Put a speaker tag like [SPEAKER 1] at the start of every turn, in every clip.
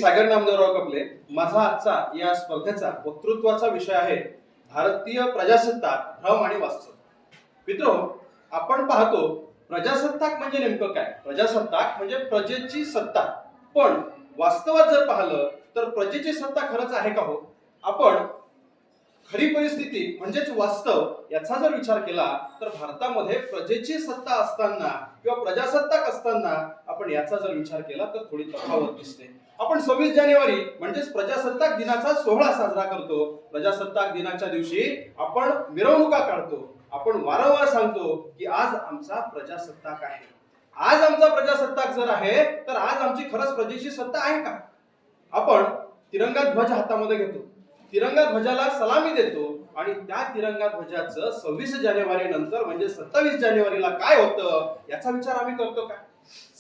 [SPEAKER 1] सागर नामदेवराव कपले. माझा आजचा या स्पर्धेचा वक्तृत्वाचा विषय आहे भारतीय प्रजासत्ताक, भ्रम आणि वास्तव. मित्रांनो, आपण पाहतो प्रजासत्ताक म्हणजे नेमकं काय? प्रजासत्ताक म्हणजे प्रजेची सत्ता. पण वास्तवात जर पाहिलं तर प्रजेची सत्ता खरंच आहे का हो? आपण खरी परिस्थिती म्हणजेच वास्तव याचा जर विचार केला तर भारतामध्ये प्रजेची सत्ता असताना किंवा प्रजासत्ताक असताना आपण याचा जर विचार केला तर थोडी तफावत दिसते. आपण 26 जानेवारी म्हणजेच प्रजासत्ताक दिनाचा सोहळा साजरा करतो. प्रजासत्ताक दिनाच्या दिवशी आपण मिरवणुका काढतो. आपण वारंवार सांगतो की आज आमचा प्रजासत्ताक आहे. आज आमचा प्रजासत्ताक जर आहे तर आज आमची खरंच प्रजेची सत्ता आहे का? आपण तिरंगा ध्वज हातामध्ये घेतो, तिरंगा ध्वजाला सलामी देतो आणि त्या तिरंगा ध्वजाचं 26 जानेवारी नंतर म्हणजे 27 जानेवारीला काय होतं याचा विचार आम्ही करतो का?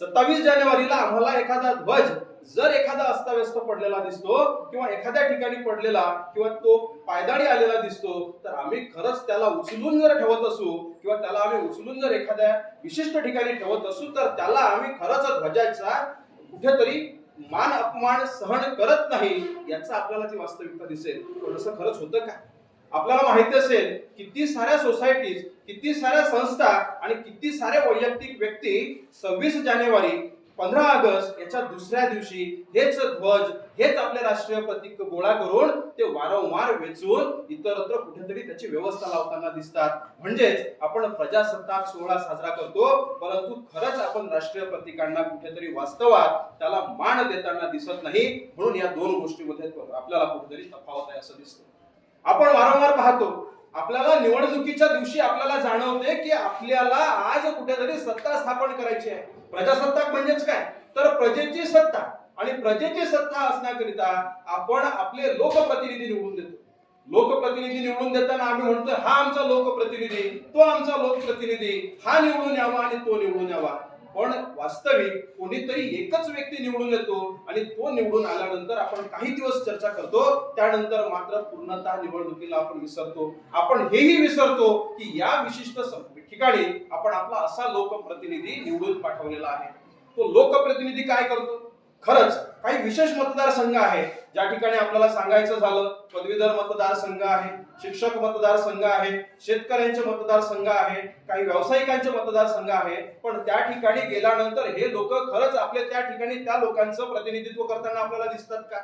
[SPEAKER 1] 27 जानेवारीला आम्हाला एखादा ध्वज जर एखादा अस्ताव्यस्त पडलेला दिसतो किंवा एखाद्या ठिकाणी पडलेला किंवा तो पायदाळी आलेला दिसतो तर आम्ही खरंच त्याला उचलून जर ठेवत असू किंवा त्याला आम्ही उचलून जर एखाद्या विशिष्ट ठिकाणी ठेवत असू तर त्याला आम्ही खरंच ध्वजाचा कुठेतरी मान अपमान सहन करत नाही याचा आपल्याला ती वास्तविकता दिसेल. पण असं खरंच होतं का? आपल्याला माहिती असेल किती साऱ्या सोसायटीज, किती साऱ्या संस्था आणि किती सारे वैयक्तिक व्यक्ती 26 जानेवारी 15 ऑगस्ट याच्या दुसऱ्या दिवशी हेच ध्वज, हेच आपले राष्ट्रीय प्रतीक गोळा करून ते वारंवार वेचून इतरत्र कुठेतरी त्याची व्यवस्था लावताना दिसतात. म्हणजेच आपण प्रजासत्ताक सोहळा साजरा करतो परंतु खरंच आपण राष्ट्रीय प्रतीकांना कुठेतरी वास्तवात त्याला मान देताना दिसत नाही. म्हणून या दोन गोष्टींमध्ये आपल्याला कुठेतरी तफावत आहे असं दिसतं. आपण वारंवार पाहतो आपल्याला निवडणुकीच्या दिवशी आपल्याला जाणवते की आपल्याला आज कुठेतरी सत्ता स्थापन करायची आहे. प्रजासत्ताक म्हणजेच काय तर प्रजेची सत्ता आणि प्रजेची सत्ता असण्याकरिता आपण आपले लोकप्रतिनिधी निवडून देतो. लोकप्रतिनिधी निवडून देताना आम्ही म्हणतो हा आमचा लोकप्रतिनिधी, तो आमचा लोकप्रतिनिधी, हा निवडून यावा आणि तो निवडून यावा. पण वास्तविक कोणीतरी एकच व्यक्ती निवडून येतो आणि तो निवडून आल्यानंतर आपण काही दिवस चर्चा करतो, त्यानंतर मात्र पूर्णतः निवडणुकीला आपण विसरतो. आपण हेही विसरतो की या विशिष्ट ठिकाणी आपण आपला असा लोकप्रतिनिधी निवडून पाठवलेला आहे. तो लोकप्रतिनिधी काय करतो? खरंच काही विशेष मतदारसंघ आहे ज्या ठिकाणी आपल्याला सांगायचं झालं पदवीधर मतदारसंघ आहे, शिक्षक मतदारसंघ आहे, शेतकऱ्यांचे मतदारसंघ आहे, काही व्यावसायिकांचे मतदारसंघ आहे. पण त्या ठिकाणी गेल्यानंतर हे लोक खरंच आपले त्या ठिकाणी त्या लोकांचं प्रतिनिधित्व करताना आपल्याला दिसतात का?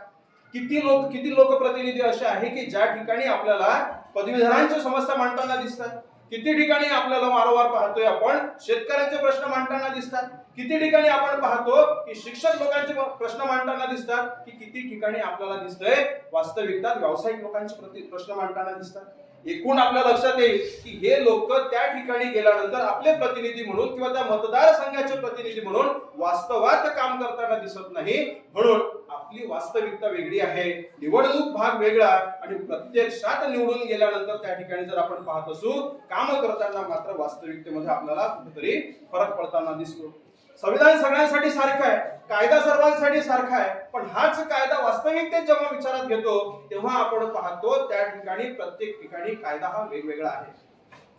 [SPEAKER 1] किती लोकप्रतिनिधी असे आहे की ज्या ठिकाणी आपल्याला पदवीधरांच्या समस्या मांडताना दिसतात? किती ठिकाणी आपल्याला वारंवार पाहतोय आपण शेतकऱ्यांचे प्रश्न मांडताना दिसतात? किती ठिकाणी आपण पाहतो की शिक्षक लोकांचे प्रश्न मांडताना दिसतात? की किती ठिकाणी आपल्याला दिसतंय वास्तविकता व्यावसायिक लोकांचे प्रश्न मांडताना दिसतात? एकूण आपल्या लक्षात येईल की हे लोक त्या ठिकाणी गेल्यानंतर आपले प्रतिनिधी म्हणून किंवा त्या मतदारसंघाचे प्रतिनिधी म्हणून वास्तवात काम करताना दिसत नाही. म्हणून आपली वास्तविकता वेगळी आहे, निवडणूक भाग वेगळा आणि प्रत्यक्षात निवडून गेल्यानंतर त्या ठिकाणी जर आपण पाहत असू काम करताना मात्र वास्तविकतेमध्ये आपल्याला कुठेतरी फरक पडताना दिसतो. संविधान सगळ्यांसाठी सारखं आहे, कायदा सर्वांसाठी सारखा आहे, पण हाच कायदा वास्तविकतेत जेव्हा विचारात घेतो तेव्हा आपण पाहतो त्या ठिकाणी प्रत्येक ठिकाणी कायदा हा वेगवेगळा आहे.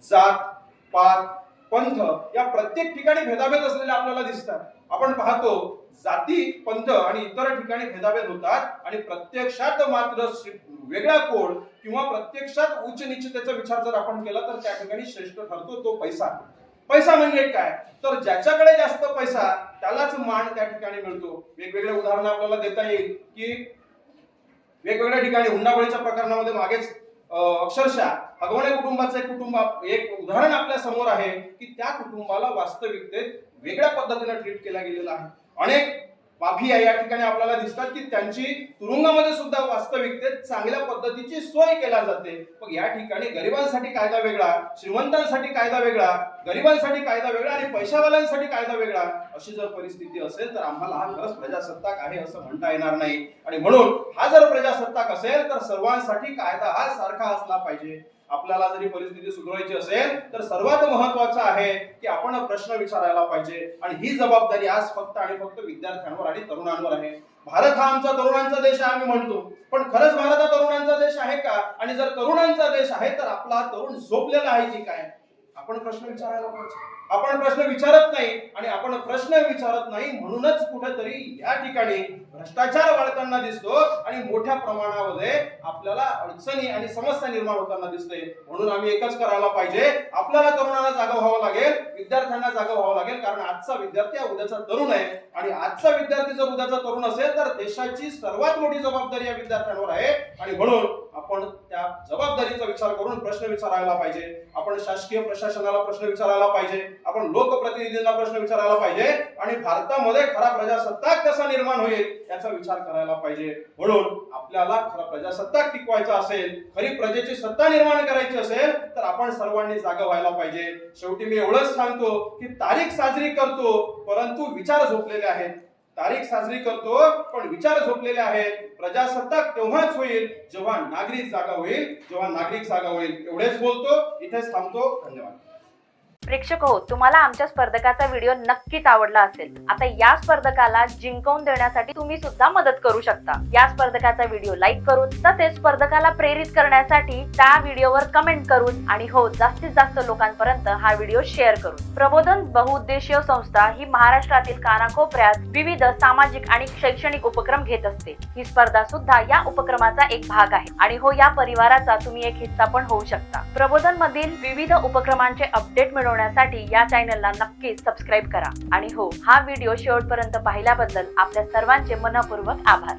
[SPEAKER 1] जात, पात, पंथ या प्रत्येक ठिकाणी भेदाभेद असलेले आपल्याला दिसतात. आपण पाहतो जाती, पंथ आणि इतर ठिकाणी भेदाभेद होतात आणि प्रत्यक्षात मात्र वेगळा कोड किंवा प्रत्यक्षात उच्च नीचतेचा विचार जर आपण केला तर त्या ठिकाणी श्रेष्ठ ठरतो तो पैसा. पैसा म्हणजे काय तर ज्याच्याकडे जास्त पैसा त्यालाच मान त्या ठिकाणी मिळतो. वेगवेगळे उदाहरण आपल्याला देता येईल की वेगवेगळ्या ठिकाणी हुंडाबळीच्या प्रकरणामध्ये मागेच अक्षरशः अगवणे कुटुंबाचं एक उदाहरण आपल्या समोर आहे की त्या कुटुंबाला वास्तविकतेत वेगळ्या पद्धतीने ट्रीट केला गेलेला आहे. अनेक माफिया या ठिकाणी आपल्याला दिसतात की त्यांची तुरुंगामध्ये सुद्धा वास्तविकतेत चांगल्या पद्धतीची सोय केल्या जाते. मग या ठिकाणी गरिबांसाठी कायदा वेगळा, श्रीमंतांसाठी कायदा वेगळा, गरिबांसाठी कायदा वेगळा आणि पैशावाल्यांसाठी कायदा वेगळा अशी जर परिस्थिती असेल तर आम्हाला हा खरंच प्रजासत्ताक आहे असं म्हणता येणार नाही. आणि म्हणून हा जर प्रजासत्ताक असेल तर सर्वांसाठी कायदा हा सारखा असला पाहिजे. आपल्याला जरी परिस्थिती सुधारायची असेल तर सर्वात महत्त्वाचं आहे की आपण प्रश्न विचारायला पाहिजे आणि ही जबाबदारी आज फक्त आणि फक्त विद्यार्थ्यांवर आणि तरुणांवर आहे. भारत हा आमचा तरुणांचा देश आहे आम्ही म्हणतो, पण खरंच भारत हा तरुणांचा देश आहे का? आणि जर तरुणांचा देश आहे तर आपला तरुण झोपलेला आहे की काय? आपण प्रश्न विचारायला पाहिजे. आपण प्रश्न विचारत नाही आणि आपण प्रश्न विचारत नाही म्हणूनच कुठेतरी या ठिकाणी भ्रष्टाचार वाढताना दिसतो आणि मोठ्या प्रमाणामध्ये आपल्याला अडचणी आणि समस्या निर्माण होताना दिसते. म्हणून आम्ही एकच करायला पाहिजे, आपल्याला तरुणांना जागा व्हावं लागेल, विद्यार्थ्यांना जागा व्हावं लागेल. कारण आजचा विद्यार्थी हा उद्याचा तरुण आहे आणि आजचा विद्यार्थी जर उद्याचा तरुण असेल तर देशाची सर्वात मोठी जबाबदारी या विद्यार्थ्यांवर आहे. आणि म्हणून आपण त्या जबाबदारीचा विचार करून प्रश्न विचारायला पाहिजे. आपण शासकीय प्रशासनाला प्रश्न विचारायला पाहिजे, आपण लोकप्रतिनिधींना प्रश्न विचारायला पाहिजे आणि भारतामध्ये खरा प्रजासत्ताक कसा निर्माण होईल याचा विचार करायला पाहिजे. म्हणून आपल्याला खरा प्रजासत्ताक टिकवायचा असेल, खरी प्रजेची सत्ता निर्माण करायची असेल तर आपण सर्वांनी जागा व्हायला पाहिजे. शेवटी मी एवढंच सांगतो की तारीख साजरी करतो परंतु विचार झोपलेले आहेत. तारीख साजरी करतो पण विचार झोपलेले आहेत. प्रजासत्ताक तेव्हाच होईल जेव्हा नागरिक जागा होईल, जेव्हा नागरिक जागा होईल. एवढेच बोलतो, इथेच थांबतो. धन्यवाद.
[SPEAKER 2] प्रेक्षक हो, तुम्हाला आमच्या स्पर्धकाचा व्हिडिओ नक्कीच आवडला असेल. आता या स्पर्धकाला जिंकवून देण्यासाठी तुम्ही सुद्धा मदत करू शकता. या स्पर्धकाचा व्हिडिओ लाईक करून, तसेच स्पर्धकाला प्रेरित करण्यासाठी त्या व्हिडिओवर कमेंट करून आणि हो, जास्तीत जास्त लोकांपर्यंत हा व्हिडिओ शेअर करून. प्रबोधन बहुउद्देशीय संस्था ही महाराष्ट्रातील कानाकोपऱ्यात विविध सामाजिक आणि शैक्षणिक उपक्रम घेत असते. ही स्पर्धा सुद्धा या उपक्रमाचा एक भाग आहे आणि हो, या परिवाराचा तुम्ही एक हिस्सा पण होऊ शकता. प्रबोधन मधील विविध उपक्रमांचे अपडेट मिळवण्यासाठी या चॅनलला नक्कीच सबस्क्राईब करा. आणि हो, हा व्हिडिओ शेवटपर्यंत पाहिल्याबद्दल आपल्या सर्वांचे मनपूर्वक आभार.